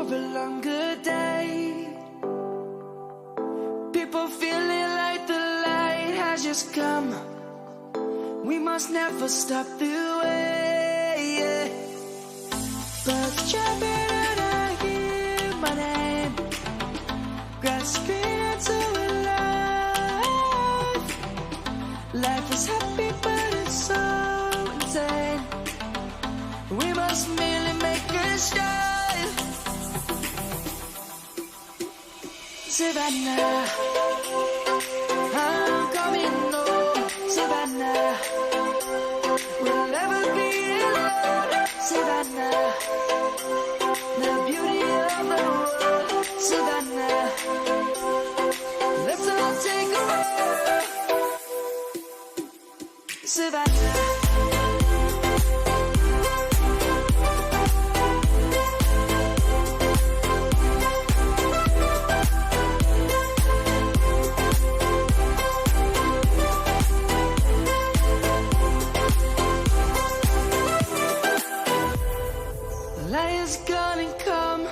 for a longer day. People feeling like the light has just come. We must never stop the way, yeah. Birds jumping and I hear my name, grasping into life. Life is happy but it's so insane. We must merely make a start. Savannah, I'm coming home. Savannah, we'll never be alone. Savannah, the beauty of the world. Savannah, let's all take a ride. Savannah. Light is gonna come.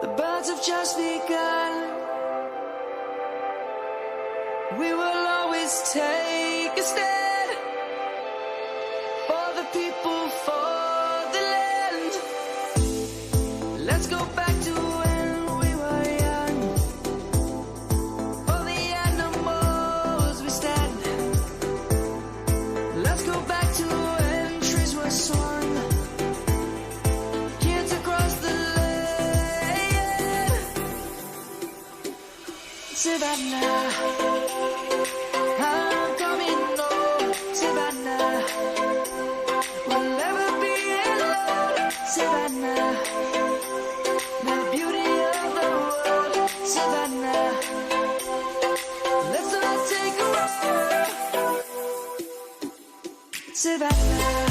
The birds have just begun. We will always take a stand for the people, for the land. Let's go back to when we were young. For the animals we stand. Let's go back to when trees were swung. Kids across the land. Savannah, I'm coming home. Savannah, we'll never be alone. Savannah, the beauty of the world. Savannah, let's all take a ride. Savannah.